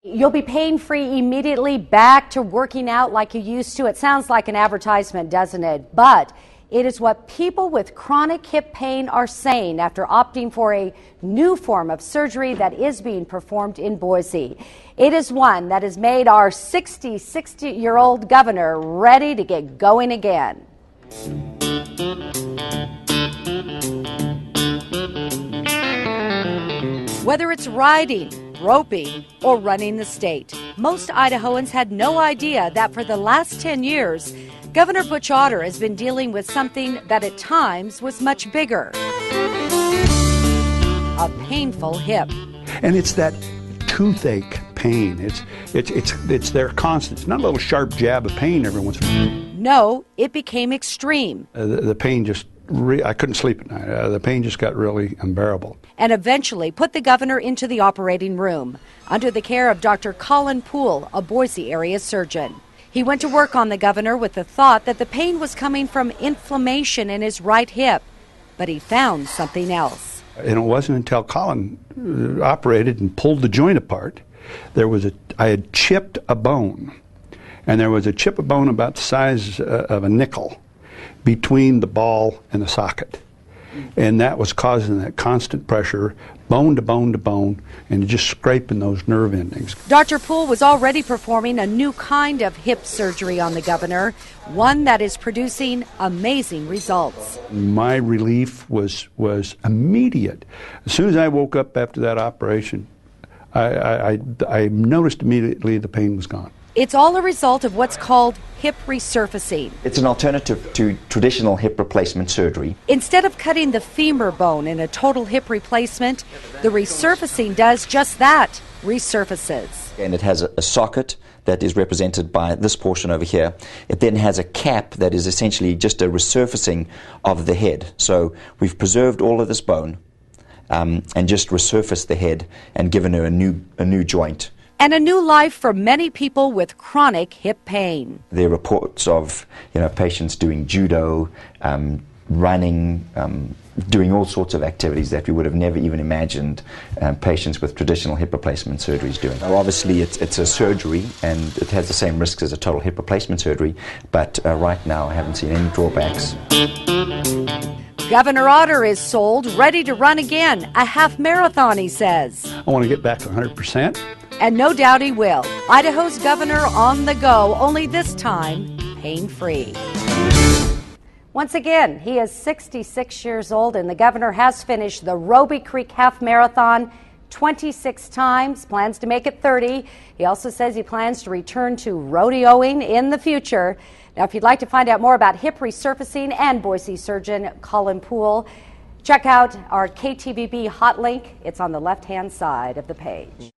You'll be pain-free immediately, back to working out like you used to. It sounds like an advertisement, doesn't it? But it is what people with chronic hip pain are saying after opting for a new form of surgery that is being performed in Boise. It is one that has made our 60-year-old governor ready to get going again. Whether it's riding, roping, or running the state, most Idahoans had no idea that for the last 10 years, Governor Butch Otter has been dealing with something that at times was much bigger. A painful hip. And it's that toothache pain. It's there constant. It's not a little sharp jab of pain every once in a while. No, it became extreme. The pain just, I couldn't sleep at night. The pain just got really unbearable. And eventually put the governor into the operating room under the care of Dr. Colin Poole, a Boise area surgeon. He went to work on the governor with the thought that the pain was coming from inflammation in his right hip, but he found something else. And it wasn't until Colin operated and pulled the joint apart, I had chipped a bone, and there was a chip of bone about the size of a nickel between the ball and the socket. And that was causing that constant pressure, bone to bone to bone, and just scraping those nerve endings. Dr. Poole was already performing a new kind of hip surgery on the governor, one that is producing amazing results. My relief was immediate. As soon as I woke up after that operation, I noticed immediately the pain was gone. It's all a result of what's called hip resurfacing. It's an alternative to traditional hip replacement surgery. Instead of cutting the femur bone in a total hip replacement, the resurfacing does just that, resurfaces. And it has a socket that is represented by this portion over here. It then has a cap that is essentially just a resurfacing of the head. So we've preserved all of this bone and just resurfaced the head and given her a new joint. And a new life for many people with chronic hip pain. There are reports of patients doing judo, running, doing all sorts of activities that we would have never even imagined patients with traditional hip replacement surgeries doing. Now, obviously, it's a surgery and it has the same risks as a total hip replacement surgery, but right now I haven't seen any drawbacks. Governor Otter is sold, ready to run again, a half marathon, he says. I want to get back to 100%. And no doubt he will. Idaho's governor on the go, only this time pain-free. Once again, he is 66 years old, and the governor has finished the Roby Creek Half Marathon 26 times, plans to make it 30. He also says he plans to return to rodeoing in the future. Now, if you'd like to find out more about hip resurfacing and Boise surgeon Colin Poole, check out our KTVB hot link. It's on the left-hand side of the page.